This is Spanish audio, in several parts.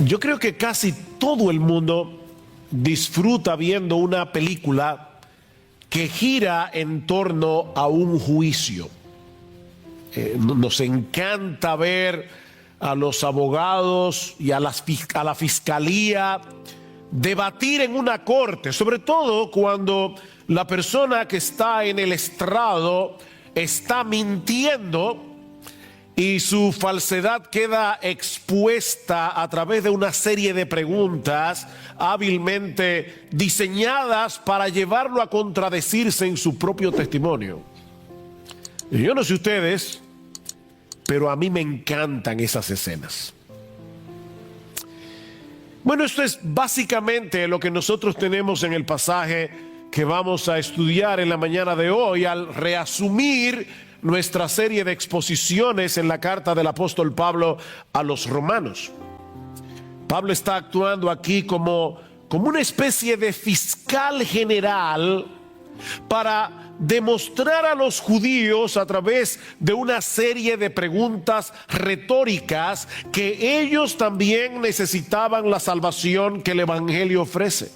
Yo creo que casi todo el mundo disfruta viendo una película que gira en torno a un juicio. Nos encanta ver a los abogados y a la fiscalía debatir en una corte, sobre todo cuando la persona que está en el estrado está mintiendo y su falsedad queda expuesta a través de una serie de preguntas hábilmente diseñadas para llevarlo a contradecirse en su propio testimonio. Y yo no sé ustedes, pero a mí me encantan esas escenas. Bueno, esto es básicamente lo que nosotros tenemos en el pasaje que vamos a estudiar en la mañana de hoy al reasumir nuestra serie de exposiciones en la carta del apóstol Pablo a los romanos. Pablo está actuando aquí como una especie de fiscal general para demostrar a los judíos a través de una serie de preguntas retóricas que ellos también necesitaban la salvación que el Evangelio ofrece.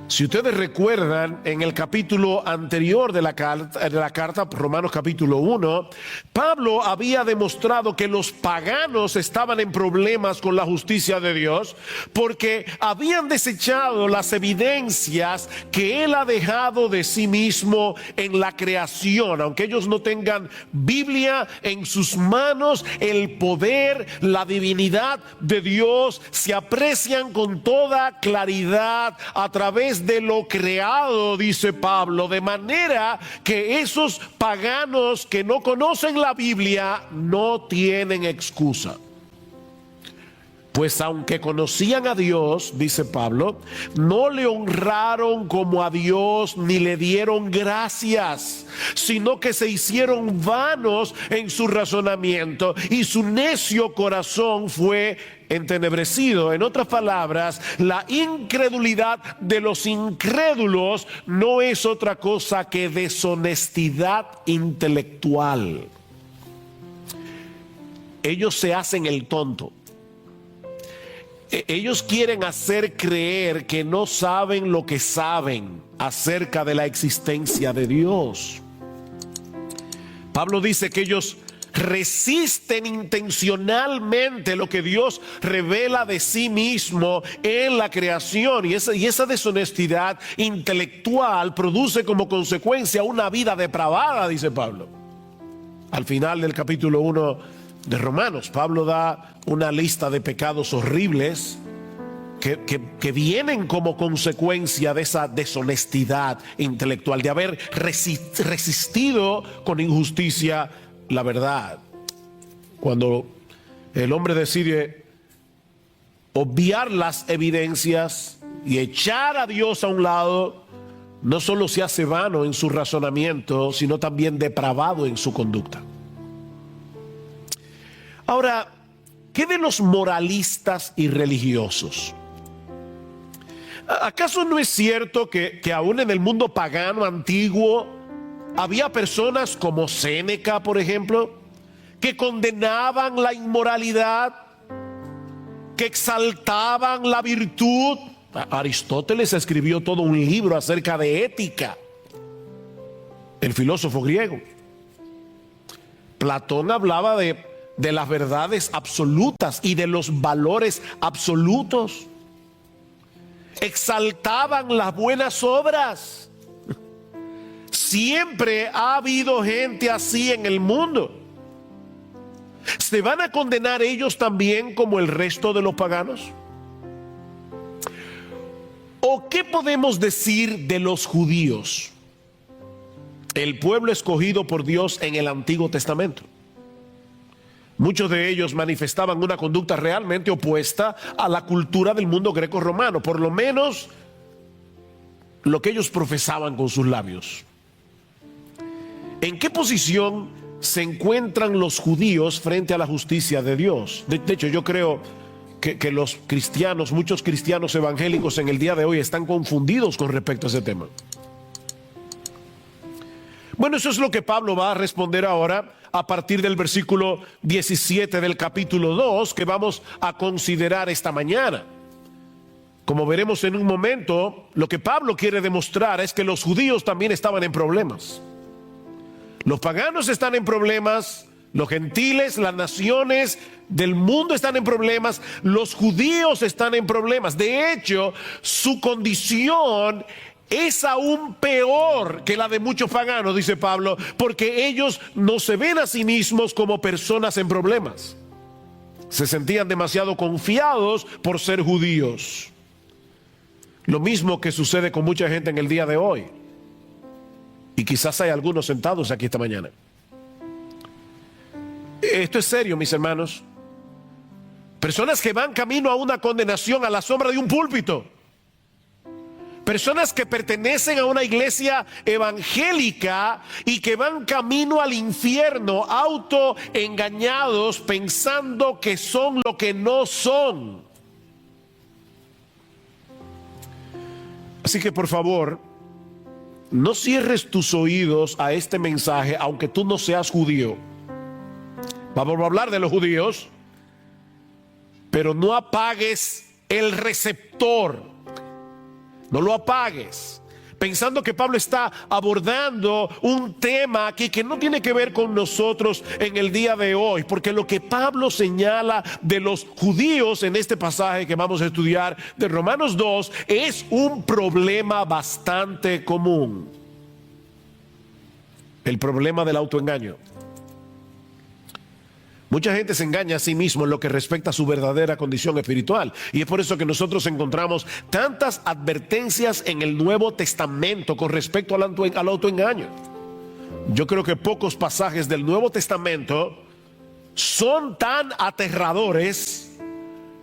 Si ustedes recuerdan, en el capítulo anterior de la carta, Romanos capítulo 1, Pablo había demostrado que los paganos estaban en problemas con la justicia de Dios porque habían desechado las evidencias que Él ha dejado de sí mismo en la creación. Aunque ellos no tengan Biblia en sus manos, el poder, la divinidad de Dios se aprecian con toda claridad a través de lo creado, dice Pablo, de manera que esos paganos que no conocen la Biblia no tienen excusa. Pues aunque conocían a Dios, dice Pablo, no le honraron como a Dios ni le dieron gracias, sino que se hicieron vanos en su razonamiento y su necio corazón fue entenebrecido. En otras palabras, la incredulidad de los incrédulos no es otra cosa que deshonestidad intelectual. Ellos se hacen el tonto. Ellos quieren hacer creer que no saben lo que saben acerca de la existencia de Dios. Pablo dice que ellos resisten intencionalmente lo que Dios revela de sí mismo en la creación, y esa deshonestidad intelectual produce como consecuencia una vida depravada, dice Pablo. Al final del capítulo 1 de Romanos, Pablo da una lista de pecados horribles que vienen como consecuencia de esa deshonestidad intelectual, de haber resistido con injusticia la verdad. Cuando el hombre decide obviar las evidencias y echar a Dios a un lado, no solo se hace vano en su razonamiento, sino también depravado en su conducta. Ahora, ¿qué de los moralistas y religiosos? ¿Acaso no es cierto que aún en el mundo pagano antiguo había personas como Séneca, por ejemplo, que condenaban la inmoralidad, que exaltaban la virtud? Aristóteles escribió todo un libro acerca de ética, el filósofo griego. Platón hablaba de las verdades absolutas y de los valores absolutos. Exaltaban las buenas obras. Siempre ha habido gente así en el mundo. ¿Se van a condenar ellos también como el resto de los paganos? ¿O qué podemos decir de los judíos, el pueblo escogido por Dios en el Antiguo Testamento? Muchos de ellos manifestaban una conducta realmente opuesta a la cultura del mundo greco-romano, por lo menos lo que ellos profesaban con sus labios. ¿En qué posición se encuentran los judíos frente a la justicia de Dios? De hecho, yo creo que los cristianos, muchos cristianos evangélicos en el día de hoy están confundidos con respecto a ese tema. Bueno, eso es lo que Pablo va a responder ahora a partir del versículo 17 del capítulo 2 que vamos a considerar esta mañana. Como veremos en un momento, lo que Pablo quiere demostrar es que los judíos también estaban en problemas. Los paganos están en problemas, los gentiles, las naciones del mundo están en problemas, los judíos están en problemas. De hecho, su condición es aún peor que la de muchos paganos, dice Pablo, porque ellos no se ven a sí mismos como personas en problemas. Se sentían demasiado confiados por ser judíos. Lo mismo que sucede con mucha gente en el día de hoy. Y quizás hay algunos sentados aquí esta mañana. Esto es serio, mis hermanos. Personas que van camino a una condenación a la sombra de un púlpito. Personas que pertenecen a una iglesia evangélica y que van camino al infierno, autoengañados, pensando que son lo que no son. Así que por favor, no cierres tus oídos a este mensaje, aunque tú no seas judío. Vamos a hablar de los judíos, pero no apagues el receptor. No lo apagues, pensando que Pablo está abordando un tema aquí que no tiene que ver con nosotros en el día de hoy, porque lo que Pablo señala de los judíos en este pasaje que vamos a estudiar de Romanos 2 es un problema bastante común. El problema del autoengaño. Mucha gente se engaña a sí mismo en lo que respecta a su verdadera condición espiritual. Y es por eso que nosotros encontramos tantas advertencias en el Nuevo Testamento con respecto al autoengaño. Yo creo que pocos pasajes del Nuevo Testamento son tan aterradores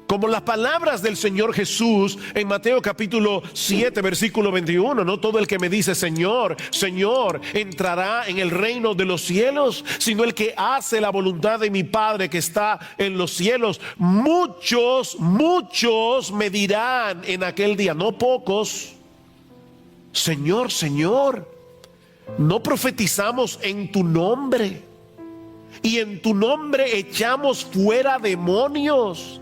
como las palabras del Señor Jesús en Mateo capítulo 7 versículo 21. No todo el que me dice Señor, Señor entrará en el reino de los cielos, sino el que hace la voluntad de mi Padre que está en los cielos. Muchos me dirán en aquel día, no pocos, Señor, Señor, no profetizamos en tu nombre y en tu nombre echamos fuera demonios.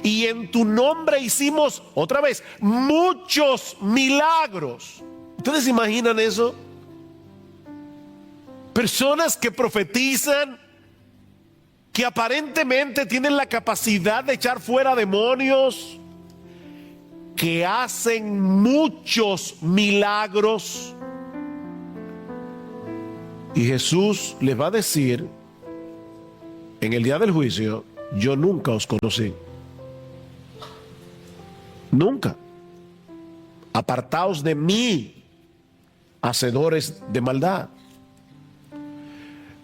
Y en tu nombre hicimos, otra vez, muchos milagros. ¿Ustedes imaginan eso? Personas que profetizan, que aparentemente tienen la capacidad de echar fuera demonios, que hacen muchos milagros. Y Jesús les va a decir en el día del juicio: yo nunca os conocí. Nunca. Apartaos de mí, hacedores de maldad.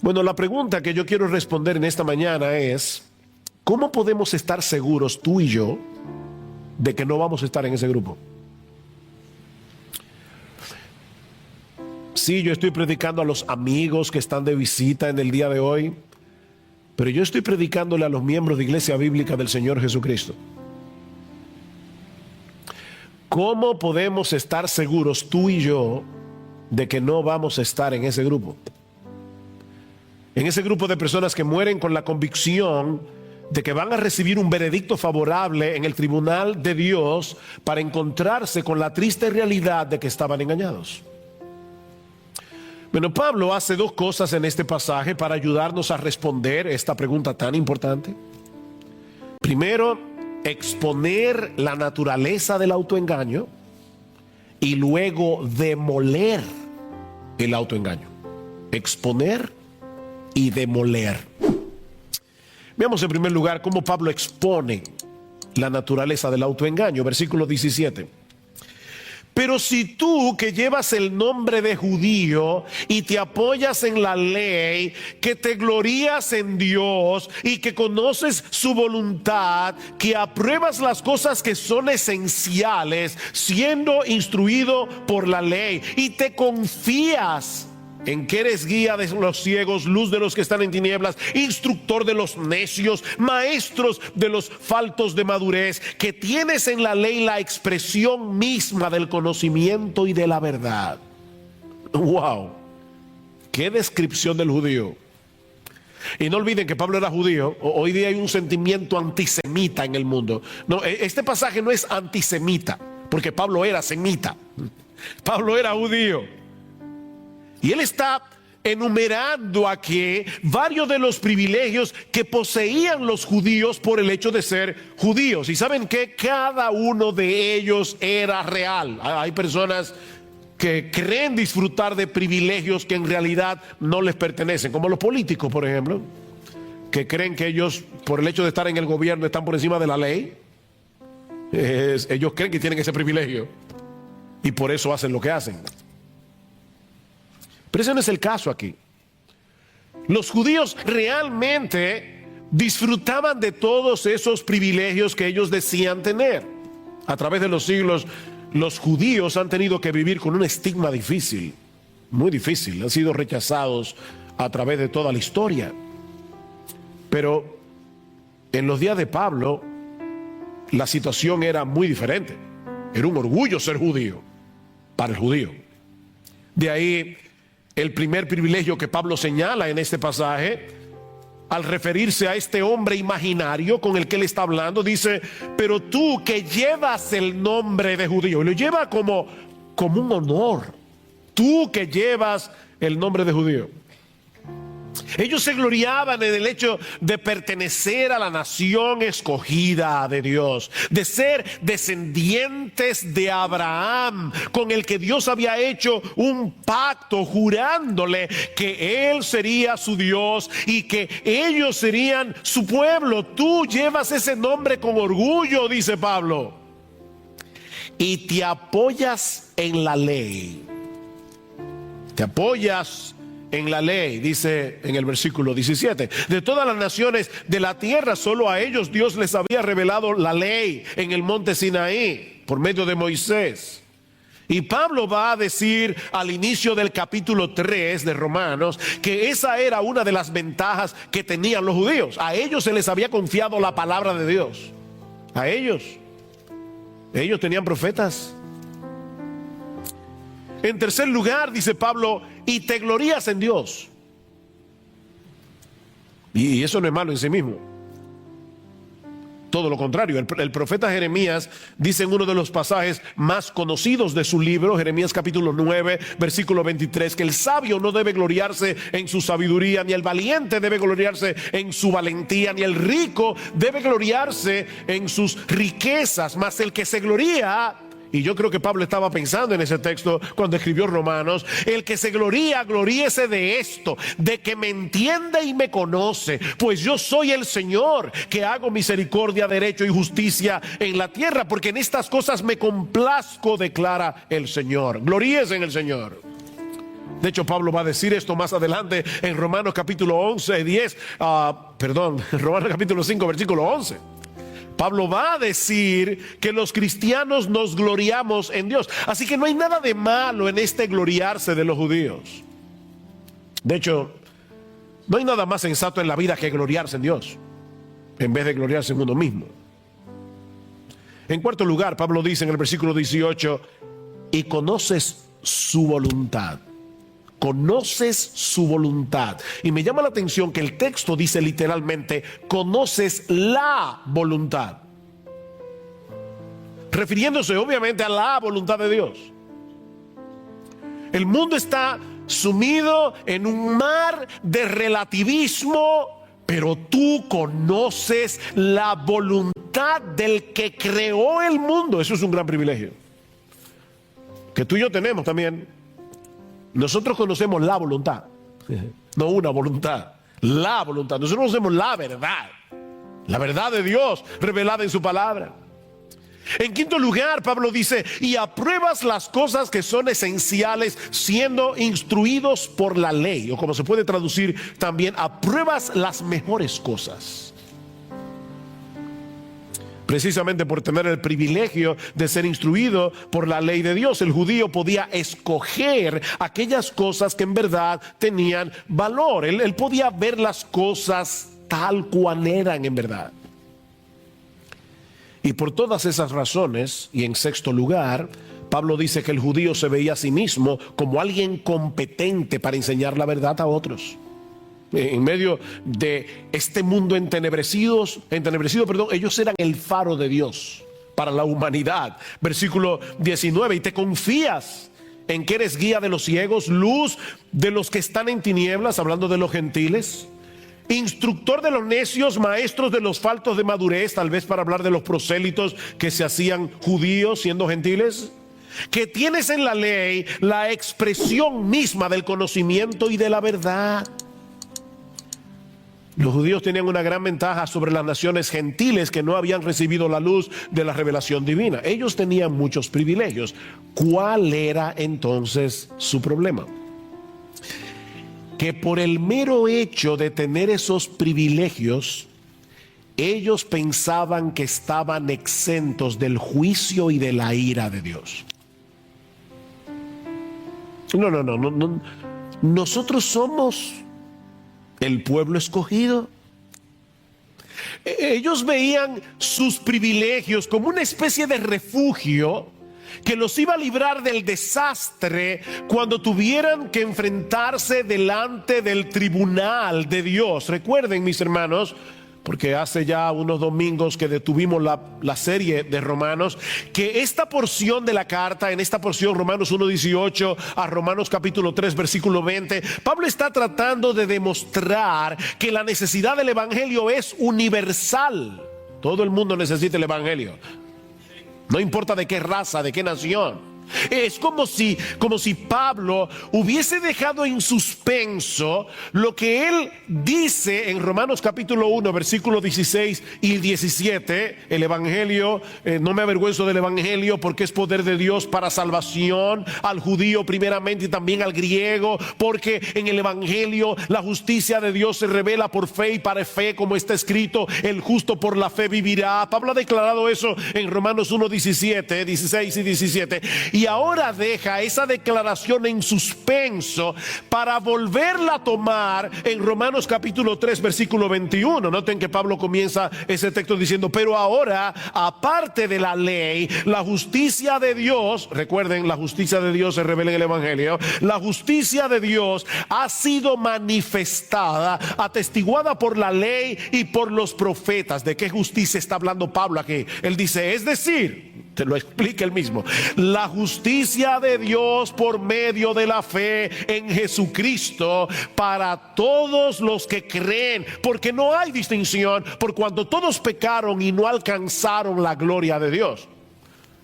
Bueno, la pregunta que yo quiero responder en esta mañana es: ¿cómo podemos estar seguros tú y yo de que no vamos a estar en ese grupo? Sí, yo estoy predicando a los amigos que están de visita en el día de hoy, pero yo estoy predicándole a los miembros de Iglesia Bíblica del Señor Jesucristo. ¿Cómo podemos estar seguros tú y yo de que no vamos a estar en ese grupo? En ese grupo de personas que mueren con la convicción de que van a recibir un veredicto favorable en el tribunal de Dios para encontrarse con la triste realidad de que estaban engañados. Bueno, Pablo hace dos cosas en este pasaje para ayudarnos a responder esta pregunta tan importante. Primero, exponer la naturaleza del autoengaño y luego demoler el autoengaño. Exponer y demoler. Veamos en primer lugar cómo Pablo expone la naturaleza del autoengaño. Versículo 17. Pero si tú, que llevas el nombre de judío y te apoyas en la ley, que te glorías en Dios y que conoces su voluntad, que apruebas las cosas que son esenciales, siendo instruido por la ley, y te confías en que eres guía de los ciegos, luz de los que están en tinieblas, instructor de los necios, maestros de los faltos de madurez, que tienes en la ley la expresión misma del conocimiento y de la verdad. Wow. qué descripción del judío. Y no olviden que Pablo era judío. Hoy día hay un sentimiento antisemita en el mundo. No, este pasaje no es antisemita, porque Pablo era semita. Pablo era judío. Y él está enumerando aquí varios de los privilegios que poseían los judíos por el hecho de ser judíos. Y saben que cada uno de ellos era real. Hay personas que creen disfrutar de privilegios que en realidad no les pertenecen, como los políticos, por ejemplo, que creen que ellos, por el hecho de estar en el gobierno, están por encima de la ley. Ellos creen que tienen ese privilegio y por eso hacen lo que hacen. Pero ese no es el caso aquí. Los judíos realmente disfrutaban de todos esos privilegios que ellos decían tener. A través de los siglos, los judíos han tenido que vivir con un estigma difícil, muy difícil. Han sido rechazados a través de toda la historia. Pero en los días de Pablo, la situación era muy diferente. Era un orgullo ser judío, para el judío. De ahí el primer privilegio que Pablo señala en este pasaje, al referirse a este hombre imaginario con el que él está hablando, dice: pero tú que llevas el nombre de judío, y lo lleva como un honor, tú que llevas el nombre de judío. Ellos se gloriaban en el hecho de pertenecer a la nación escogida de Dios, de ser descendientes de Abraham, con el que Dios había hecho un pacto, jurándole que Él sería su Dios y que ellos serían su pueblo. Tú llevas ese nombre con orgullo, dice Pablo, y te apoyas en la ley. Te apoyas en la ley, dice en el versículo 17. De todas las naciones de la tierra, solo a ellos Dios les había revelado la ley en el monte Sinaí, por medio de Moisés. Y Pablo va a decir al inicio del capítulo 3 de Romanos que esa era una de las ventajas que tenían los judíos. A ellos se les había confiado la palabra de Dios. A ellos tenían profetas. En tercer lugar, dice Pablo, y te glorías en Dios. Y eso no es malo en sí mismo. Todo lo contrario, el profeta Jeremías dice en uno de los pasajes más conocidos de su libro, Jeremías capítulo 9, versículo 23, que el sabio no debe gloriarse en su sabiduría, ni el valiente debe gloriarse en su valentía, ni el rico debe gloriarse en sus riquezas, mas el que se gloría... Y yo creo que Pablo estaba pensando en ese texto cuando escribió Romanos: el que se gloría, gloríese de esto, de que me entiende y me conoce, pues yo soy el Señor, que hago misericordia, derecho y justicia en la tierra, porque en estas cosas me complazco, declara el Señor. Gloríese en el Señor. De hecho, Pablo va a decir esto más adelante en Romanos capítulo 11, 10, Romanos capítulo 5, versículo 11. Pablo va a decir que los cristianos nos gloriamos en Dios. Así que no hay nada de malo en este gloriarse de los judíos. De hecho, no hay nada más sensato en la vida que gloriarse en Dios, en vez de gloriarse en uno mismo. En cuarto lugar, Pablo dice en el versículo 18: y conoces su voluntad. Conoces su voluntad. Y me llama la atención que el texto dice literalmente: conoces la voluntad, refiriéndose obviamente a la voluntad de Dios. El mundo está sumido en un mar de relativismo, pero tú conoces la voluntad del que creó el mundo. Eso es un gran privilegio que tú y yo tenemos también. Nosotros conocemos la voluntad, no una voluntad, la voluntad. Nosotros conocemos la verdad de Dios revelada en su palabra. En quinto lugar, Pablo dice: y apruebas las cosas que son esenciales, siendo instruidos por la ley, o como se puede traducir también, apruebas las mejores cosas. Precisamente por tener el privilegio de ser instruido por la ley de Dios, el judío podía escoger aquellas cosas que en verdad tenían valor. Él podía ver las cosas tal cual eran en verdad. Y por todas esas razones, y en sexto lugar, Pablo dice que el judío se veía a sí mismo como alguien competente para enseñar la verdad a otros. En medio de este mundo entenebrecido, ellos eran el faro de Dios para la humanidad. Versículo 19, y te confías en que eres guía de los ciegos, luz de los que están en tinieblas, hablando de los gentiles, instructor de los necios, maestros de los faltos de madurez, tal vez para hablar de los prosélitos que se hacían judíos siendo gentiles, que tienes en la ley la expresión misma del conocimiento y de la verdad. Los judíos tenían una gran ventaja sobre las naciones gentiles que no habían recibido la luz de la revelación divina. Ellos tenían muchos privilegios. ¿Cuál era entonces su problema? Que por el mero hecho de tener esos privilegios, ellos pensaban que estaban exentos del juicio y de la ira de Dios. No. Nosotros somos el pueblo escogido. Ellos veían sus privilegios como una especie de refugio que los iba a librar del desastre cuando tuvieran que enfrentarse delante del tribunal de Dios. Recuerden, mis hermanos, porque hace ya unos domingos que detuvimos la serie de Romanos, que esta porción de la carta, en esta porción Romanos 1:18 a Romanos capítulo 3 versículo 20, Pablo está tratando de demostrar que la necesidad del evangelio es universal. Todo el mundo necesita el evangelio, no importa de qué raza, de qué nación. Es como si Pablo hubiese dejado en suspenso lo que él dice en Romanos capítulo 1 versículos 16 y 17. El evangelio, no me avergüenzo del evangelio porque es poder de Dios para salvación al judío primeramente y también al griego, porque en el evangelio la justicia de Dios se revela por fe y para fe, como está escrito, el justo por la fe vivirá. Pablo ha declarado eso en Romanos 1, 16 y 17. Y ahora deja esa declaración en suspenso para volverla a tomar en Romanos capítulo 3 versículo 21. Noten que Pablo comienza ese texto diciendo: pero ahora, aparte de la ley, la justicia de Dios, recuerden, la justicia de Dios se revela en el evangelio, la justicia de Dios ha sido manifestada, atestiguada por la ley y por los profetas. ¿De qué justicia está hablando Pablo aquí? Él dice, es decir, te lo explica él mismo, la justicia de Dios por medio de la fe en Jesucristo para todos los que creen, porque no hay distinción, por cuanto todos pecaron y no alcanzaron la gloria de Dios.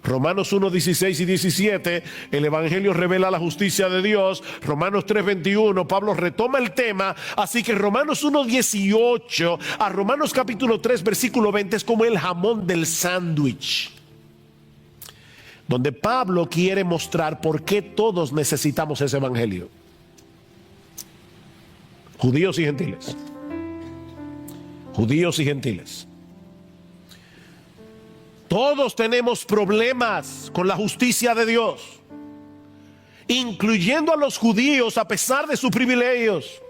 Romanos 1, 16 y 17, el evangelio revela la justicia de Dios. Romanos 3, 21, Pablo retoma el tema. Así que Romanos 1, 18 a Romanos capítulo 3 versículo 20 es como el jamón del sándwich, donde Pablo quiere mostrar por qué todos necesitamos ese evangelio. Judíos y gentiles. Judíos y gentiles. Todos tenemos problemas con la justicia de Dios, incluyendo a los judíos a pesar de sus privilegios.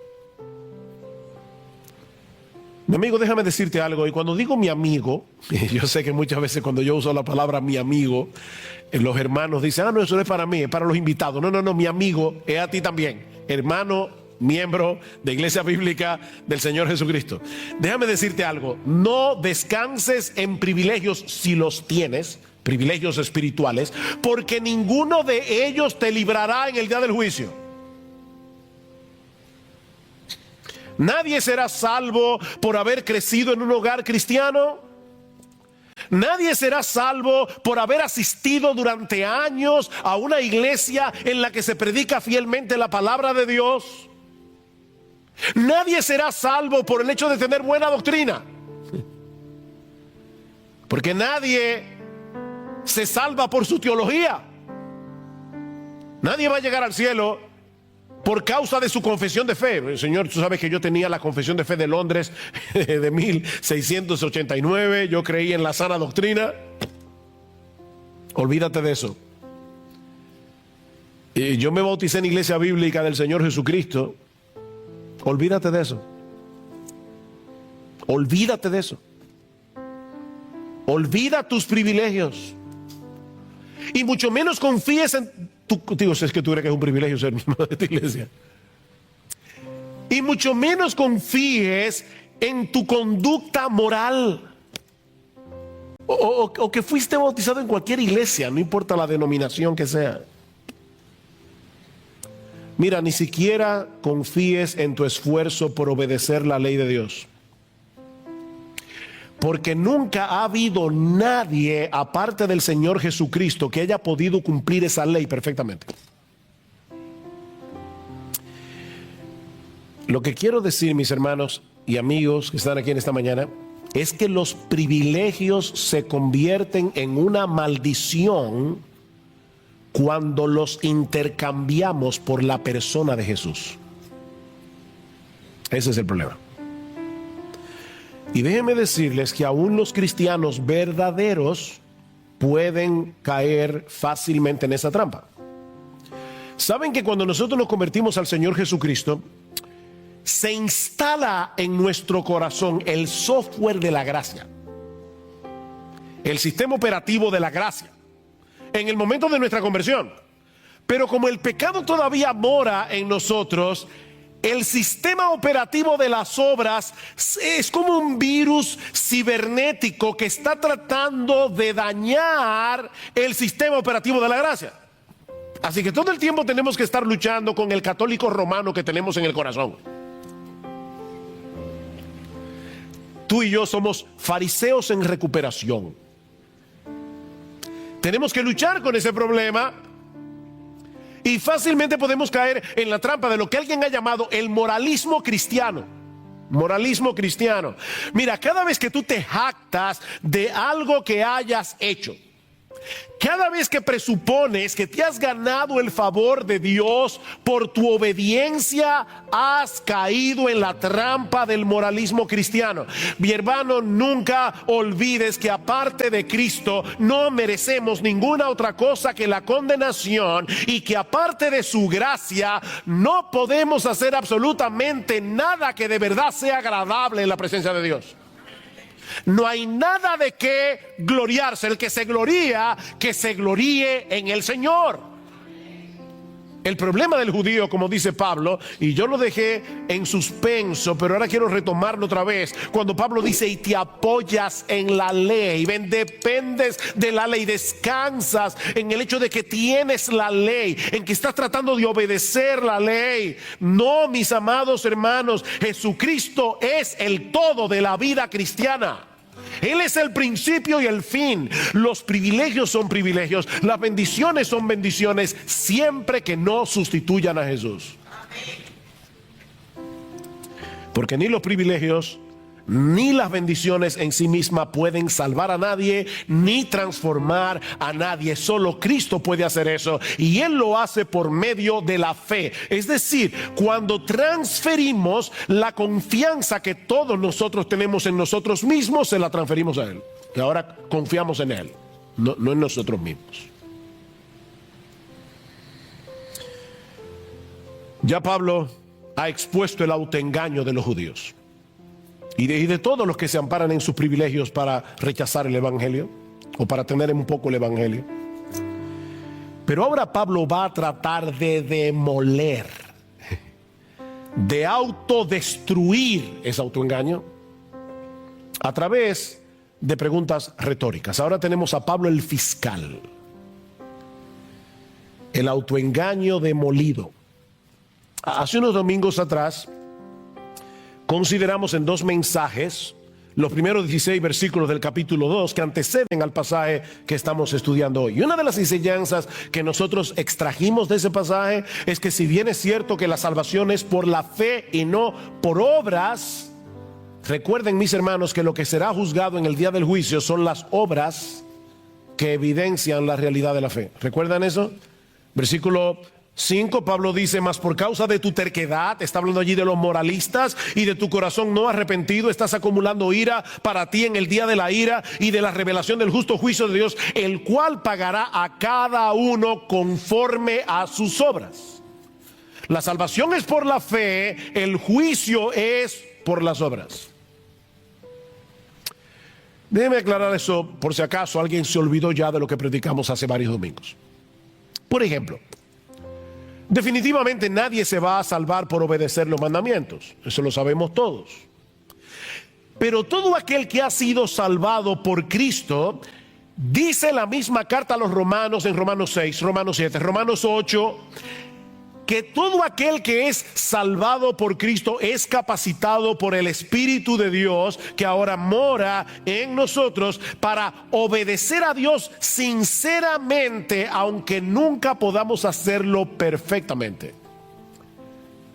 Mi amigo, déjame decirte algo, y cuando digo mi amigo, yo sé que muchas veces cuando yo uso la palabra mi amigo, los hermanos dicen, no, eso no es para mí, es para los invitados. No, mi amigo es a ti también, hermano, miembro de Iglesia Bíblica del Señor Jesucristo. Déjame decirte algo, no descanses en privilegios si los tienes, privilegios espirituales, porque ninguno de ellos te librará en el día del juicio. Nadie será salvo por haber crecido en un hogar cristiano. Nadie será salvo por haber asistido durante años a una iglesia en la que se predica fielmente la palabra de Dios. Nadie será salvo por el hecho de tener buena doctrina, porque nadie se salva por su teología. Nadie va a llegar al cielo por causa de su confesión de fe. Señor, tú sabes que yo tenía la confesión de fe de Londres de 1689. Yo creí en la sana doctrina. Olvídate de eso. Yo me bauticé en Iglesia Bíblica del Señor Jesucristo. Olvídate de eso. Olvídate de eso. Olvida tus privilegios Y mucho menos confíes en tu, digo, es que tú crees que es un privilegio ser miembro de esta iglesia. Y mucho menos confíes en tu conducta moral. O que fuiste bautizado en cualquier iglesia, no importa la denominación que sea. Mira, ni siquiera confíes en tu esfuerzo por obedecer la ley de Dios. Porque nunca ha habido nadie, aparte del Señor Jesucristo, que haya podido cumplir esa ley perfectamente. Lo que quiero decir, mis hermanos y amigos que están aquí en esta mañana, es que los privilegios se convierten en una maldición cuando los intercambiamos por la persona de Jesús. Ese es el problema. Y déjenme decirles que aún los cristianos verdaderos pueden caer fácilmente en esa trampa. ¿Saben que cuando nosotros nos convertimos al Señor Jesucristo, se instala en nuestro corazón el software de la gracia, el sistema operativo de la gracia, en el momento de nuestra conversión? Pero como el pecado todavía mora en nosotros, el sistema operativo de las obras es como un virus cibernético que está tratando de dañar el sistema operativo de la gracia. Así que todo el tiempo tenemos que estar luchando con el católico romano que tenemos en el corazón. Tú y yo somos fariseos en recuperación. Tenemos que luchar con ese problema. Y fácilmente podemos caer en la trampa de lo que alguien ha llamado el moralismo cristiano. Moralismo cristiano. Mira, cada vez que tú te jactas de algo que hayas hecho, cada vez que presupones que te has ganado el favor de Dios por tu obediencia, has caído en la trampa del moralismo cristiano. Mi hermano, nunca olvides que aparte de Cristo no merecemos ninguna otra cosa que la condenación, y que aparte de su gracia no podemos hacer absolutamente nada que de verdad sea agradable en la presencia de Dios. No hay nada de qué gloriarse. El que se gloría, que se gloríe en el Señor. El problema del judío, como dice Pablo, y yo lo dejé en suspenso, pero ahora quiero retomarlo otra vez, cuando Pablo dice: y te apoyas en la ley, ven, dependes de la ley, descansas en el hecho de que tienes la ley, en que estás tratando de obedecer la ley. No, mis amados hermanos, Jesucristo es el todo de la vida cristiana. Él es el principio y el fin. Los privilegios son privilegios, las bendiciones son bendiciones, siempre que no sustituyan a Jesús. Porque ni los privilegios ni las bendiciones en sí mismas pueden salvar a nadie ni transformar a nadie. Solo Cristo puede hacer eso, y Él lo hace por medio de la fe. Es decir, cuando transferimos la confianza que todos nosotros tenemos en nosotros mismos, se la transferimos a Él. Y ahora confiamos en Él, no en nosotros mismos. Ya Pablo ha expuesto el autoengaño de los judíos y de todos los que se amparan en sus privilegios para rechazar el evangelio o para tener un poco el evangelio. Pero ahora Pablo va a tratar de demoler, de autodestruir ese autoengaño a través de preguntas retóricas. Ahora tenemos a Pablo el fiscal. El autoengaño demolido. Hace unos domingos atrás consideramos en dos mensajes los primeros 16 versículos del capítulo 2 que anteceden al pasaje que estamos estudiando hoy. Y una de las enseñanzas que nosotros extrajimos de ese pasaje es que, si bien es cierto que la salvación es por la fe y no por obras, recuerden, mis hermanos, que lo que será juzgado en el día del juicio son las obras que evidencian la realidad de la fe. ¿Recuerdan eso? Versículo 5, Pablo dice: mas por causa de tu terquedad, está hablando allí de los moralistas, y de tu corazón no arrepentido, estás acumulando ira para ti en el día de la ira y de la revelación del justo juicio de Dios, el cual pagará a cada uno conforme a sus obras. La salvación es por la fe, el juicio es por las obras. Déjeme aclarar eso por si acaso alguien se olvidó ya de lo que predicamos hace varios domingos. Por ejemplo, definitivamente nadie se va a salvar por obedecer los mandamientos. Eso lo sabemos todos. Pero todo aquel que ha sido salvado por Cristo, dice la misma carta a los romanos en Romanos 6, Romanos 7, Romanos 8, que todo aquel que es salvado por Cristo es capacitado por el Espíritu de Dios que ahora mora en nosotros para obedecer a Dios sinceramente, aunque nunca podamos hacerlo perfectamente.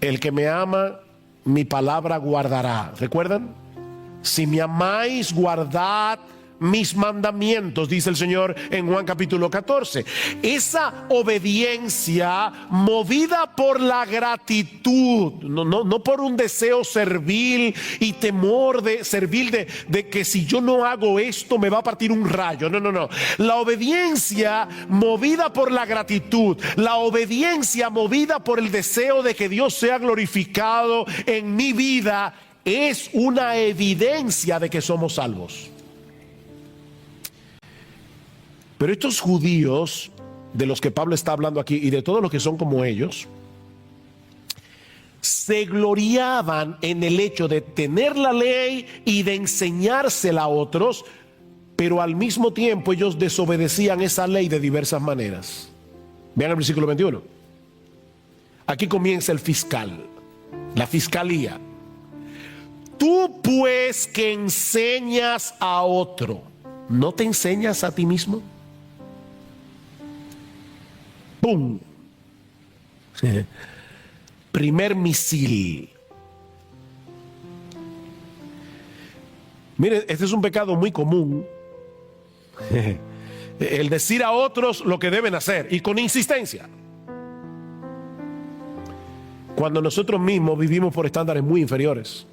El que me ama, mi palabra guardará. ¿Recuerdan? Si me amáis, guardad mis mandamientos, dice el Señor en Juan capítulo 14. Esa obediencia movida por la gratitud, no por un deseo servil y temor de que si yo no hago esto me va a partir un rayo. No. La obediencia movida por la gratitud, la obediencia movida por el deseo de que Dios sea glorificado en mi vida, es una evidencia de que somos salvos. Pero estos judíos de los que Pablo está hablando aquí y de todos los que son como ellos, se gloriaban en el hecho de tener la ley y de enseñársela a otros, pero al mismo tiempo ellos desobedecían esa ley de diversas maneras. Vean el versículo 21. Aquí comienza el fiscal, la fiscalía. Tú pues que enseñas a otro, ¿no te enseñas a ti mismo? ¡Pum! Primer misil. Miren, este es un pecado muy común. El decir a otros lo que deben hacer y con insistencia. Cuando nosotros mismos vivimos por estándares muy inferiores.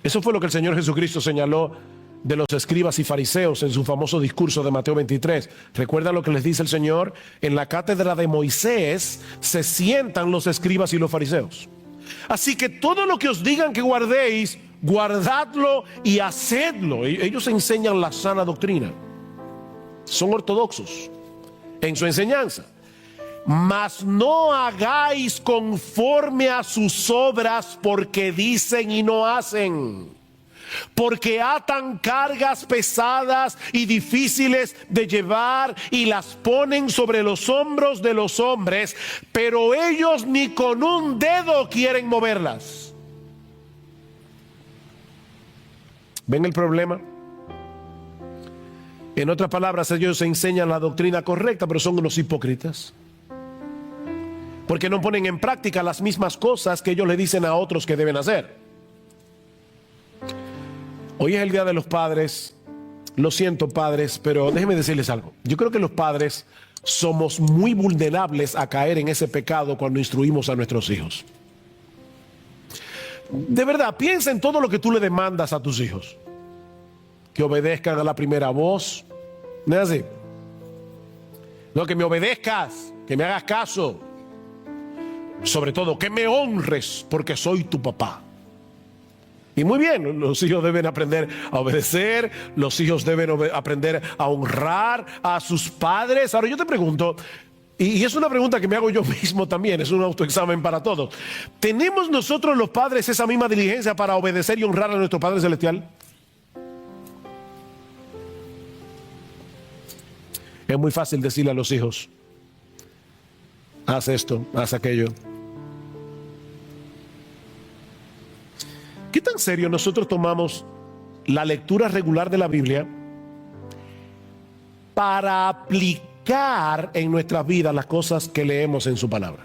Eso fue lo que el Señor Jesucristo señaló de los escribas y fariseos en su famoso discurso de Mateo 23. ¿Recuerdan lo que les dice el Señor? En la cátedra de Moisés se sientan los escribas y los fariseos. Así que todo lo que os digan que guardéis, guardadlo y hacedlo. Ellos enseñan la sana doctrina. Son ortodoxos en su enseñanza. Mas no hagáis conforme a sus obras, porque dicen y no hacen. Porque atan cargas pesadas y difíciles de llevar y las ponen sobre los hombros de los hombres, pero ellos ni con un dedo quieren moverlas. ¿Ven el problema? En otras palabras, ellos enseñan la doctrina correcta, pero son unos hipócritas. Porque no ponen en práctica las mismas cosas que ellos le dicen a otros que deben hacer. Hoy es el Día de los Padres. Lo siento, padres, pero déjenme decirles algo. Yo creo que los padres somos muy vulnerables a caer en ese pecado cuando instruimos a nuestros hijos. De verdad, piensa en todo lo que tú le demandas a tus hijos. Que obedezcan a la primera voz. ¿No es así? No, que me obedezcas, que me hagas caso. Sobre todo, que me honres porque soy tu papá. Y muy bien, los hijos deben aprender a obedecer, los hijos deben aprender a honrar a sus padres. Ahora yo te pregunto, y es una pregunta que me hago yo mismo también, es un autoexamen para todos. ¿Tenemos nosotros los padres esa misma diligencia para obedecer y honrar a nuestro Padre Celestial? Es muy fácil decirle a los hijos, haz esto, haz aquello. ¿Qué tan serio nosotros tomamos la lectura regular de la Biblia para aplicar en nuestras vidas las cosas que leemos en su palabra?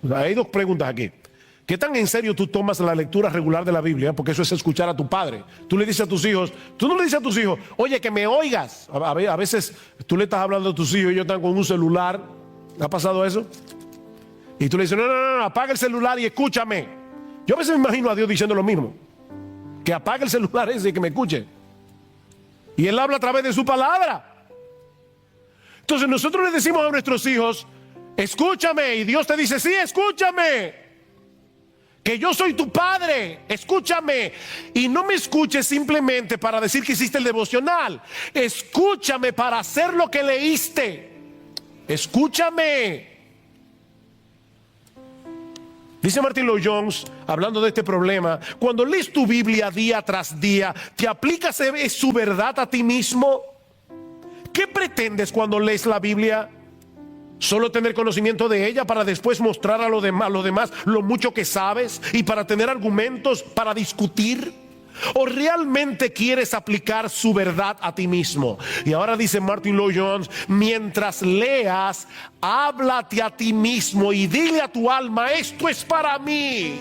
O sea, hay dos preguntas aquí. ¿Qué tan en serio tú tomas la lectura regular de la Biblia? Porque eso es escuchar a tu padre. Tú le dices a tus hijos, tú no le dices a tus hijos, oye, que me oigas. A veces tú le estás hablando a tus hijos y ellos están con un celular. ¿Ha pasado eso? Y tú le dices, no, apaga el celular y escúchame. Yo a veces me imagino a Dios diciendo lo mismo. Que apague el celular ese y que me escuche. Y Él habla a través de su palabra. Entonces nosotros le decimos a nuestros hijos, escúchame. Y Dios te dice, sí, escúchame. que yo soy tu padre, escúchame. Y no me escuches simplemente para decir que hiciste el devocional. Escúchame para hacer lo que leíste. Escúchame. Dice Martin Lloyd-Jones, hablando de este problema, cuando lees tu Biblia día tras día, ¿te aplicas su verdad a ti mismo? ¿Qué pretendes cuando lees la Biblia? ¿Solo tener conocimiento de ella para después mostrar a los demás lo mucho que sabes y para tener argumentos para discutir? ¿O realmente quieres aplicar su verdad a ti mismo? Y ahora dice Martin Lloyd-Jones, mientras leas, háblate a ti mismo y dile a tu alma, esto es para mí.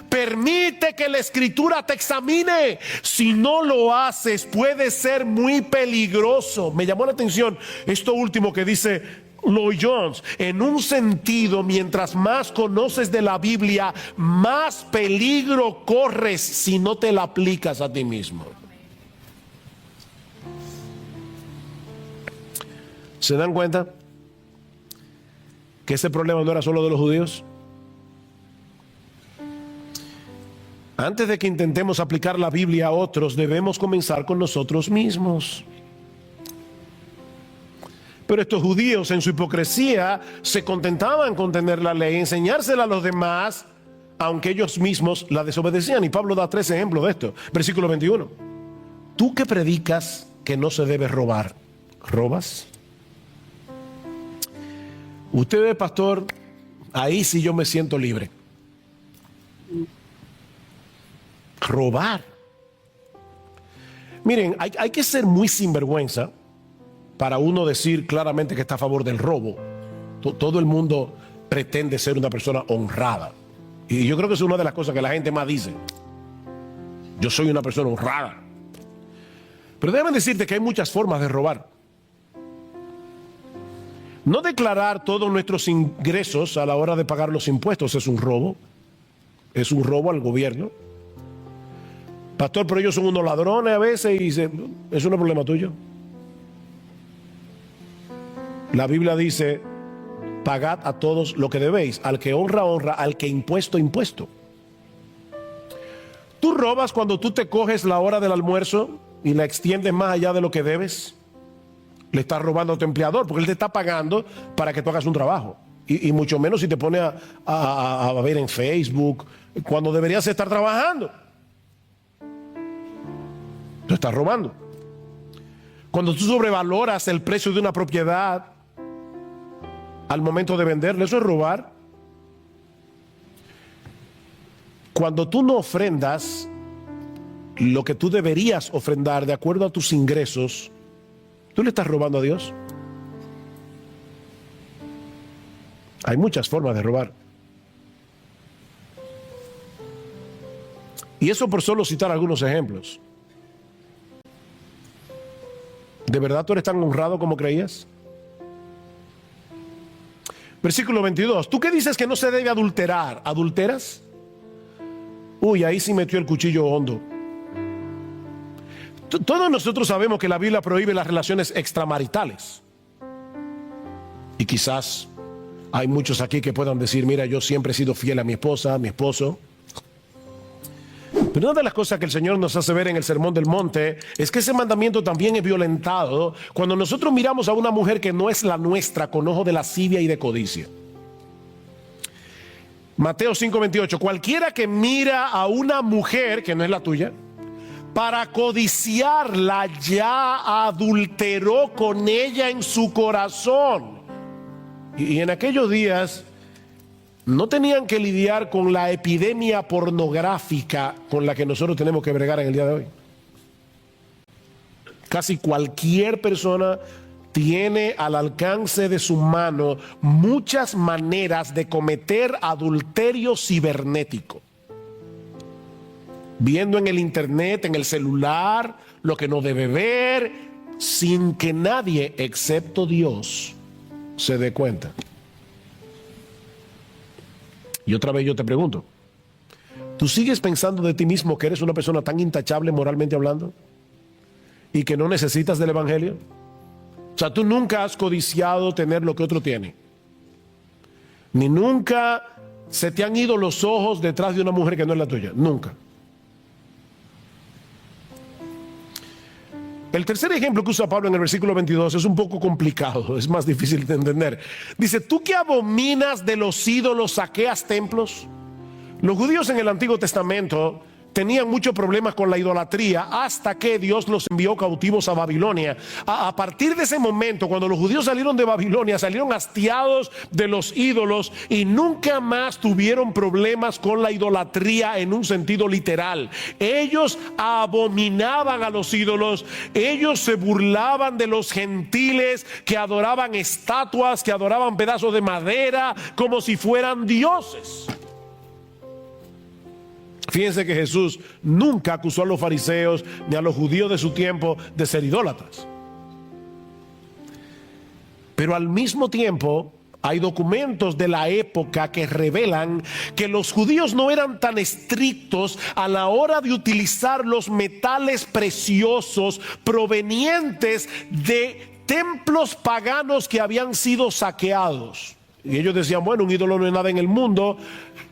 Permite que la escritura te examine. Si no lo haces, puede ser muy peligroso. Me llamó la atención esto último que dice Lloyd-Jones. En un sentido, mientras más conoces de la Biblia, más peligro corres si no te la aplicas a ti mismo. ¿Se dan cuenta que ese problema no era solo de los judíos? Antes de que intentemos aplicar la Biblia a otros, debemos comenzar con nosotros mismos. Pero estos judíos en su hipocresía se contentaban con tener la ley, enseñársela a los demás, aunque ellos mismos la desobedecían. Y Pablo da 3 ejemplos de esto. Versículo 21. Tú que predicas que no se debe robar, ¿robas? Usted, pastor, ahí sí yo me siento libre. Robar. Miren, hay que ser muy sinvergüenza para uno decir claramente que está a favor del robo. Todo el mundo pretende ser una persona honrada. Y yo creo que es una de las cosas que la gente más dice. Yo soy una persona honrada. Pero déjame decirte que hay muchas formas de robar. No declarar todos nuestros ingresos a la hora de pagar los impuestos es un robo. Es un robo al gobierno. Pastor, pero ellos son unos ladrones a veces y es un problema tuyo. La Biblia dice, pagad a todos lo que debéis. Al que honra, honra. Al que impuesto, impuesto. ¿Tú robas cuando tú te coges la hora del almuerzo y la extiendes más allá de lo que debes? Le estás robando a tu empleador porque él te está pagando para que tú hagas un trabajo. Y mucho menos si te pones a ver en Facebook cuando deberías estar trabajando. Tú estás robando. Cuando tú sobrevaloras el precio de una propiedad al momento de venderla, eso es robar. Cuando tú no ofrendas lo que tú deberías ofrendar de acuerdo a tus ingresos, tú le estás robando a Dios. Hay muchas formas de robar. Y eso por solo citar algunos ejemplos. ¿De verdad tú eres tan honrado como creías? Versículo 22. ¿Tú qué dices que no se debe adulterar? ¿Adulteras? Uy, ahí sí metió el cuchillo hondo. Todos nosotros sabemos que la Biblia prohíbe las relaciones extramaritales. Y quizás hay muchos aquí que puedan decir, mira, yo siempre he sido fiel a mi esposa, a mi esposo. Pero una de las cosas que el Señor nos hace ver en el Sermón del Monte es que ese mandamiento también es violentado cuando nosotros miramos a una mujer que no es la nuestra con ojo de lascivia y de codicia. Mateo 5:28. Cualquiera que mira a una mujer que no es la tuya para codiciarla ya adulteró con ella en su corazón. Y en aquellos días no tenían que lidiar con la epidemia pornográfica con la que nosotros tenemos que bregar en el día de hoy. Casi cualquier persona tiene al alcance de su mano muchas maneras de cometer adulterio cibernético. Viendo en el internet, en el celular, lo que no debe ver, sin que nadie excepto Dios se dé cuenta. Y otra vez yo te pregunto, ¿tú sigues pensando de ti mismo que eres una persona tan intachable moralmente hablando? ¿Y que no necesitas del evangelio? O sea, tú nunca has codiciado tener lo que otro tiene. Ni nunca se te han ido los ojos detrás de una mujer que no es la tuya? Nunca. El tercer ejemplo que usa Pablo en el versículo 22 es un poco complicado, es más difícil de entender. Dice, ¿tú que abominas de los ídolos saqueas templos? Los judíos en el Antiguo Testamento tenían muchos problemas con la idolatría hasta que Dios los envió cautivos a Babilonia. A partir de ese momento, cuando los judíos salieron de Babilonia, salieron hastiados de los ídolos y nunca más tuvieron problemas con la idolatría en un sentido literal. Ellos abominaban a los ídolos, ellos se burlaban de los gentiles que adoraban estatuas, que adoraban pedazos de madera como si fueran dioses. Fíjense que Jesús nunca acusó a los fariseos ni a los judíos de su tiempo de ser idólatras. Pero al mismo tiempo hay documentos de la época que revelan que los judíos no eran tan estrictos a la hora de utilizar los metales preciosos provenientes de templos paganos que habían sido saqueados. Y ellos decían, bueno, un ídolo no es nada en el mundo.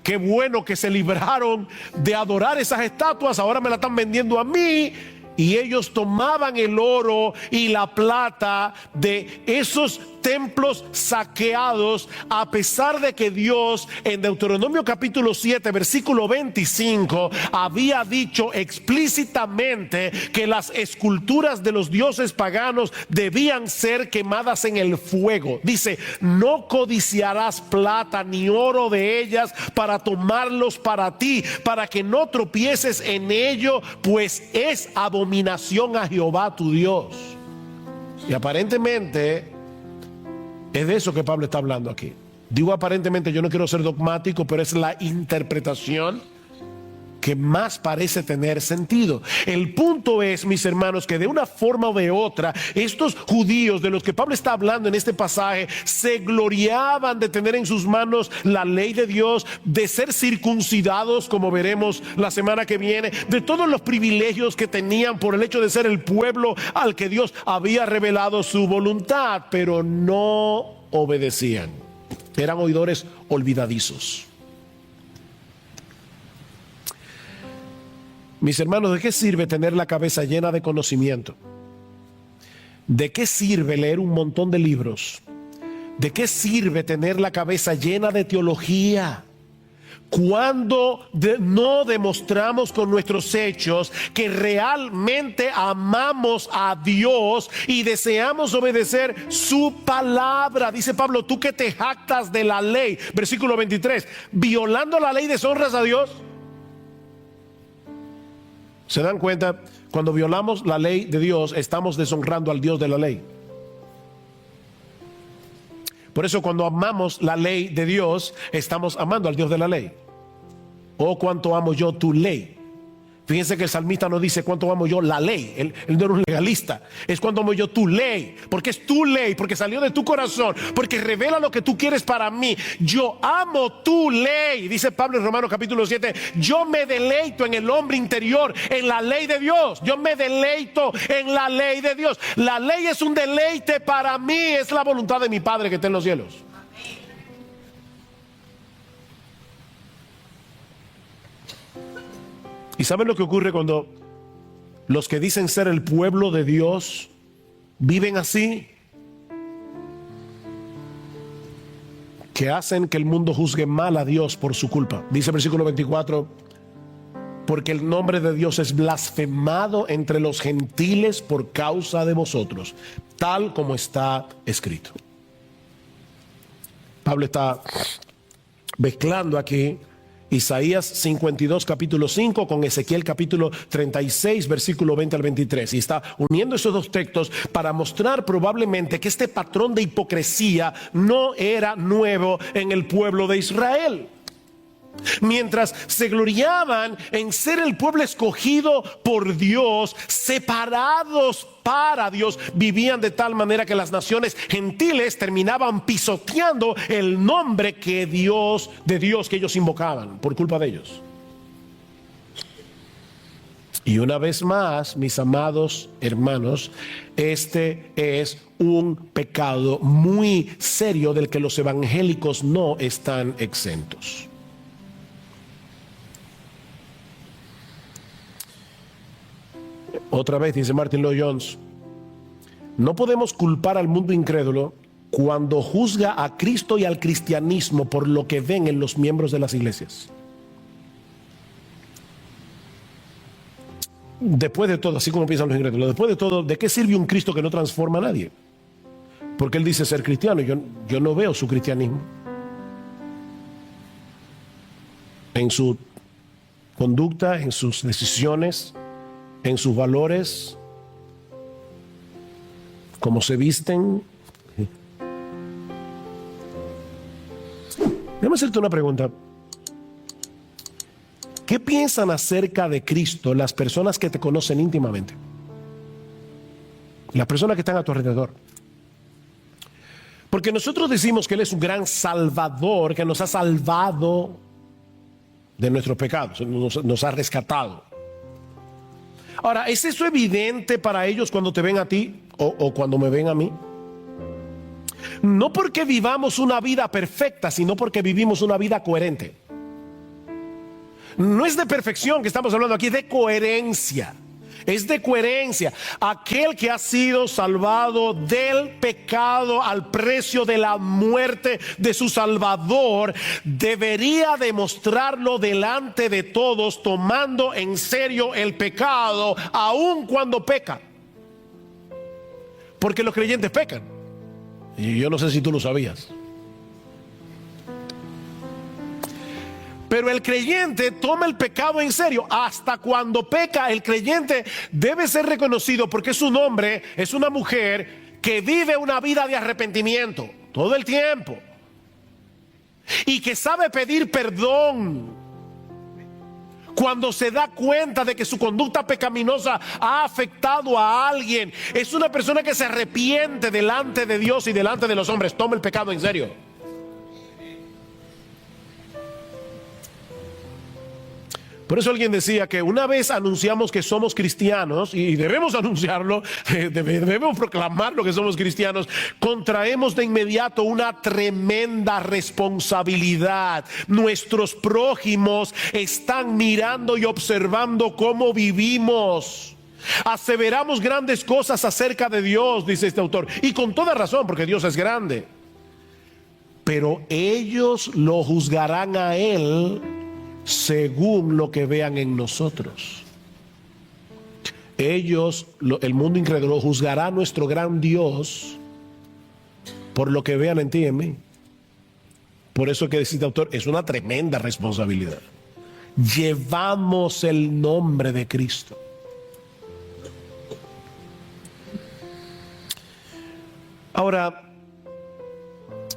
Qué bueno que se libraron de adorar esas estatuas, ahora me la están vendiendo a mí. Y ellos tomaban el oro y la plata de esos templos saqueados, a pesar de que Dios en Deuteronomio capítulo 7 versículo 25 había dicho explícitamente que las esculturas de los dioses paganos debían ser quemadas en el fuego. Dice, no codiciarás plata ni oro de ellas para tomarlos para ti, para que no tropieces en ello, pues es abominación a Jehová tu Dios. Y aparentemente es de eso que Pablo está hablando aquí. Digo aparentemente, yo no quiero ser dogmático, pero es la interpretación que más parece tener sentido. El punto es, mis hermanos, que de una forma o de otra, estos judíos de los que Pablo está hablando en este pasaje, se gloriaban de tener en sus manos la ley de Dios, de ser circuncidados, como veremos la semana que viene, de todos los privilegios que tenían por el hecho de ser el pueblo al que Dios había revelado su voluntad, pero no obedecían. Eran oidores olvidadizos. Mis hermanos, ¿de qué sirve tener la cabeza llena de conocimiento? ¿De qué sirve leer un montón de libros? ¿De qué sirve tener la cabeza llena de teología cuando no demostramos con nuestros hechos que realmente amamos a Dios y deseamos obedecer su palabra? Dice Pablo, tú que te jactas de la ley, versículo 23, violando la ley deshonras a Dios. ¿Se dan cuenta? Cuando violamos la ley de Dios, estamos deshonrando al Dios de la ley. Por eso cuando amamos la ley de Dios, estamos amando al Dios de la ley. Oh, cuánto amo yo tu ley. Fíjense que el salmista no dice cuánto amo yo la ley. Él no era un legalista. Es cuánto amo yo tu ley. Porque es tu ley, porque salió de tu corazón, porque revela lo que tú quieres para mí. Yo amo tu ley. Dice Pablo en Romanos capítulo 7. Yo me deleito en el hombre interior, en la ley de Dios. Yo me deleito en la ley de Dios. La ley es un deleite para mí. Es la voluntad de mi Padre que está en los cielos. ¿Y saben lo que ocurre cuando los que dicen ser el pueblo de Dios viven así? Que hacen que el mundo juzgue mal a Dios por su culpa. Dice el versículo 24, porque el nombre de Dios es blasfemado entre los gentiles por causa de vosotros, tal como está escrito. Pablo está mezclando aquí Isaías 52 capítulo 5 con Ezequiel capítulo 36 versículo 20 al 23, y está uniendo esos dos textos para mostrar probablemente que este patrón de hipocresía no era nuevo en el pueblo de Israel. Mientras se gloriaban en ser el pueblo escogido por Dios, separados para Dios, vivían de tal manera que las naciones gentiles terminaban pisoteando el nombre de Dios que ellos invocaban por culpa de ellos. Y una vez más, mis amados hermanos, este es un pecado muy serio del que los evangélicos no están exentos. Otra vez dice Martin Lloyd Jones: no podemos culpar al mundo incrédulo cuando juzga a Cristo y al cristianismo por lo que ven en los miembros de las iglesias. Después de todo, así como piensan los incrédulos, después de todo, ¿de qué sirve un Cristo que no transforma a nadie? Porque él dice ser cristiano, yo no veo su cristianismo en su conducta, en sus decisiones, en sus valores, cómo se visten. Déjame hacerte una pregunta. ¿Qué piensan acerca de Cristo las personas que te conocen íntimamente? Las personas que están a tu alrededor. Porque nosotros decimos que Él es un gran salvador, que nos ha salvado de nuestros pecados, nos ha rescatado. Ahora, ¿es eso evidente para ellos cuando te ven a ti o cuando me ven a mí? No porque vivamos una vida perfecta, sino porque vivimos una vida coherente. No es de perfección que estamos hablando aquí, es de coherencia. Es de coherencia. Aquel que ha sido salvado del pecado al precio de la muerte de su Salvador debería demostrarlo delante de todos, tomando en serio el pecado, aun cuando peca. Porque los creyentes pecan. Y yo no sé si tú lo sabías. Pero el creyente toma el pecado en serio. Hasta cuando peca, el creyente debe ser reconocido porque es un hombre, es una mujer que vive una vida de arrepentimiento todo el tiempo. Y que sabe pedir perdón cuando se da cuenta de que su conducta pecaminosa ha afectado a alguien. Es una persona que se arrepiente delante de Dios y delante de los hombres. Toma el pecado en serio. Por eso alguien decía que una vez anunciamos que somos cristianos, y debemos anunciarlo, debemos proclamarlo que somos cristianos, contraemos de inmediato una tremenda responsabilidad. Nuestros prójimos están mirando y observando cómo vivimos. Aseveramos grandes cosas acerca de Dios, dice este autor, y con toda razón, porque Dios es grande. Pero ellos lo juzgarán a Él según lo que vean en nosotros. Ellos, el mundo incrédulo, juzgará a nuestro gran Dios por lo que vean en ti y en mí. Por eso que dice este autor, es una tremenda responsabilidad. Llevamos el nombre de Cristo. Ahora,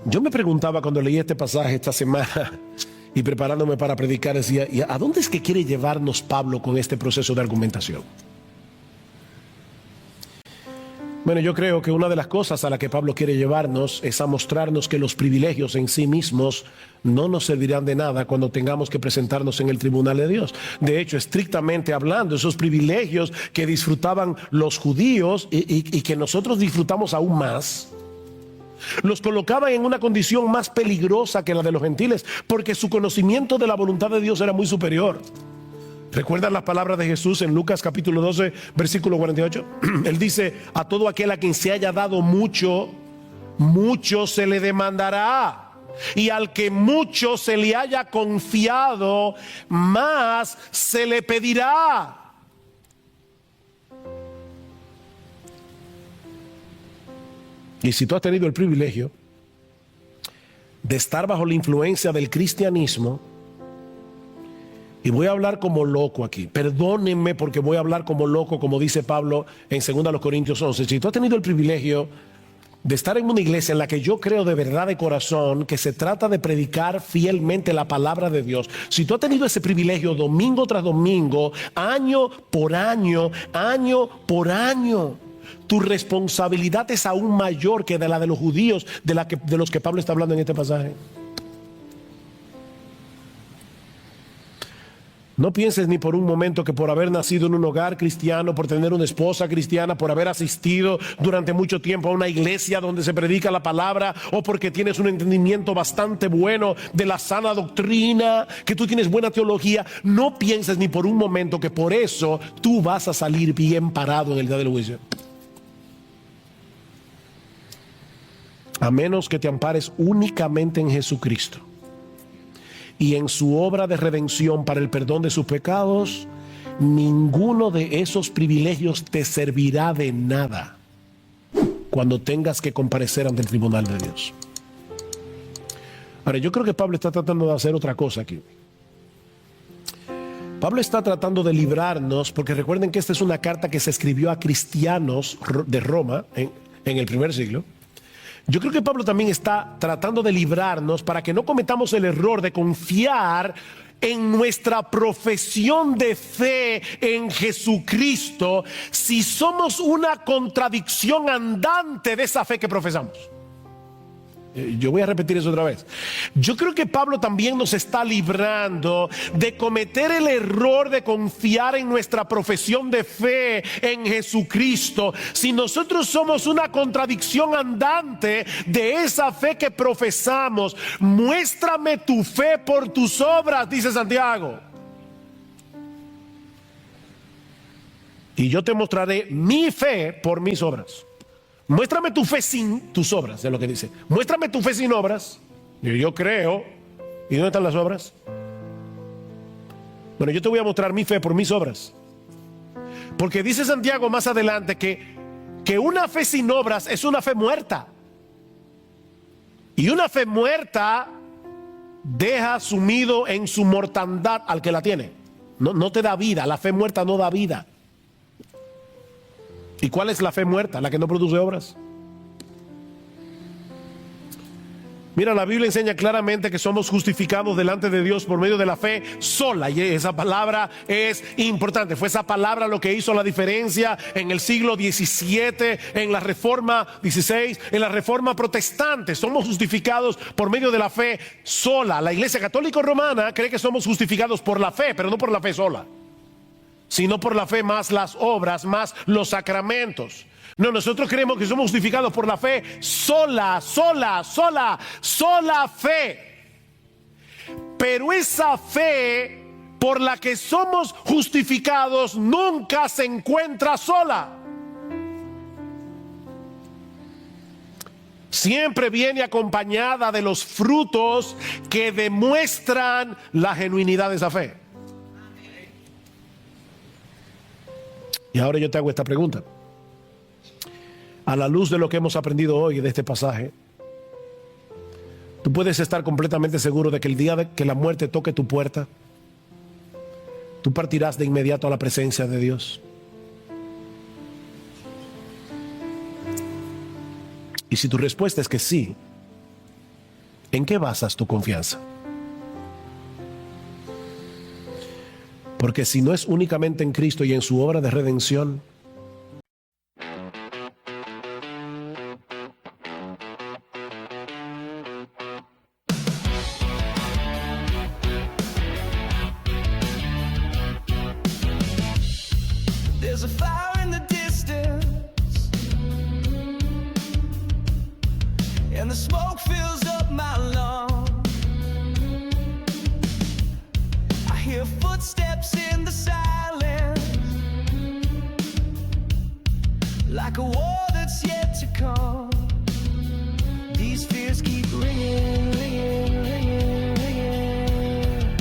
yo me preguntaba cuando leí este pasaje esta semana y preparándome para predicar, decía, ¿y a dónde es que quiere llevarnos Pablo con este proceso de argumentación? Bueno, yo creo que una de las cosas a la que Pablo quiere llevarnos es a mostrarnos que los privilegios en sí mismos no nos servirán de nada cuando tengamos que presentarnos en el tribunal de Dios. De hecho, estrictamente hablando, esos privilegios que disfrutaban los judíos y que nosotros disfrutamos aún más, los colocaban en una condición más peligrosa que la de los gentiles, porque su conocimiento de la voluntad de Dios era muy superior. ¿Recuerdan las palabras de Jesús en Lucas capítulo 12, versículo 48? Él dice, a todo aquel a quien se haya dado mucho, mucho se le demandará. Y al que mucho se le haya confiado, más se le pedirá. Y si tú has tenido el privilegio de estar bajo la influencia del cristianismo, y voy a hablar como loco aquí, perdónenme porque voy a hablar como loco, como dice Pablo en 2 Corintios 11, si tú has tenido el privilegio de estar en una iglesia en la que yo creo de verdad de corazón que se trata de predicar fielmente la palabra de Dios, si tú has tenido ese privilegio domingo tras domingo, año por año, tu responsabilidad es aún mayor que de la de los judíos, de los que Pablo está hablando en este pasaje. No pienses ni por un momento que por haber nacido en un hogar cristiano, por tener una esposa cristiana, por haber asistido durante mucho tiempo a una iglesia donde se predica la palabra, o porque tienes un entendimiento bastante bueno de la sana doctrina, que tú tienes buena teología, no pienses ni por un momento que por eso tú vas a salir bien parado en el día del juicio. A menos que te ampares únicamente en Jesucristo y en su obra de redención para el perdón de sus pecados, ninguno de esos privilegios te servirá de nada cuando tengas que comparecer ante el tribunal de Dios. Ahora, yo creo que Pablo está tratando de hacer otra cosa aquí. Pablo está tratando de librarnos, porque recuerden que esta es una carta que se escribió a cristianos de Roma en el primer siglo. Yo creo que Pablo también está tratando de librarnos para que no cometamos el error de confiar en nuestra profesión de fe en Jesucristo si somos una contradicción andante de esa fe que profesamos. Yo voy a repetir eso otra vez. Yo creo que Pablo también nos está librando de cometer el error de confiar en nuestra profesión de fe en Jesucristo si nosotros somos una contradicción andante de esa fe que profesamos. Muéstrame tu fe por tus obras, dice Santiago, y yo te mostraré mi fe por mis obras. Muéstrame tu fe sin tus obras, es lo que dice. Muéstrame tu fe sin obras. Yo creo. ¿Y dónde están las obras? Bueno, yo te voy a mostrar mi fe por mis obras. Porque dice Santiago más adelante que una fe sin obras es una fe muerta. Y una fe muerta deja sumido en su mortandad al que la tiene. No te da vida. La fe muerta no da vida. ¿Y cuál es la fe muerta? La que no produce obras. Mira, la Biblia enseña claramente que somos justificados delante de Dios por medio de la fe sola. Y esa palabra es importante. Fue esa palabra lo que hizo la diferencia en el siglo XVII, en la Reforma XVI, en la Reforma Protestante. Somos justificados por medio de la fe sola. La Iglesia Católica Romana cree que somos justificados por la fe, pero no por la fe sola, sino por la fe más las obras, más los sacramentos. No, nosotros creemos que somos justificados por la fe sola fe. Pero esa fe por la que somos justificados nunca se encuentra sola. Siempre viene acompañada de los frutos que demuestran la genuinidad de esa fe. Y ahora yo te hago esta pregunta. A la luz de lo que hemos aprendido hoy de este pasaje, tú puedes estar completamente seguro de que el día de que la muerte toque tu puerta, tú partirás de inmediato a la presencia de Dios. Y si tu respuesta es que sí, ¿en qué basas tu confianza? Porque si no es únicamente en Cristo y en su obra de redención, there's a fire in the distance, and the smoke fills up my lungs. I hear footsteps in the silence, like a war that's yet to come. These fears keep ringing, ringing, ringing, ringing.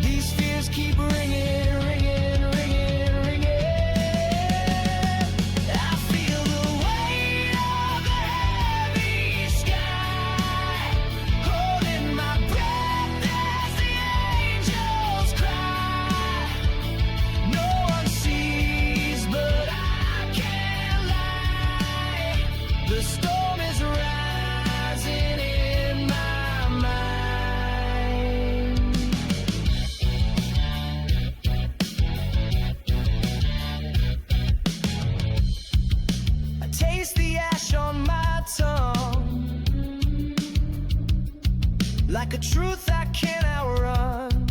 These fears keep ringing, ringing, ringing, ringing. I feel the weight of the heavy sky, holding my breath as the angels cry. No one sees, but I can't lie. The storm is rising in my mind. I taste the ash on my tongue, like a truth I can't outrun.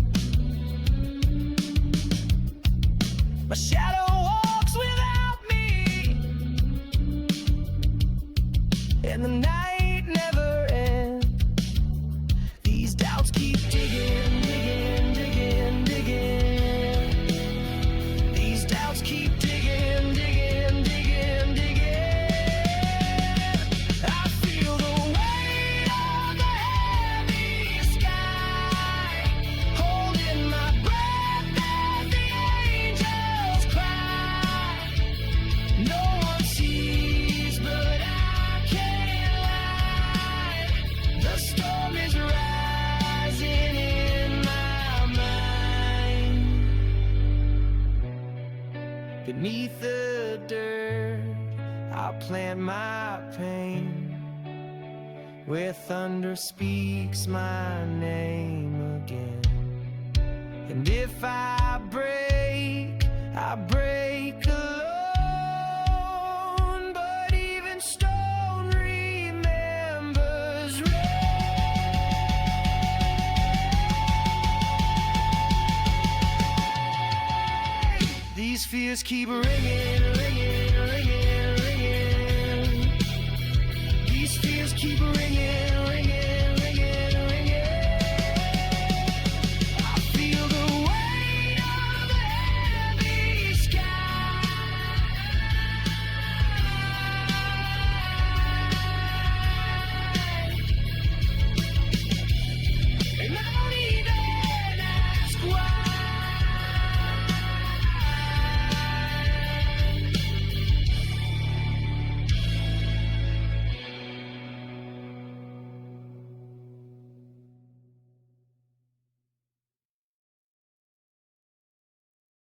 Beneath the dirt, I'll plant my pain, where thunder speaks my name again. And if I break alone, but even stone remembers rain. These fears keep ringing, ringing, ringing, ringing. These fears keep ringing.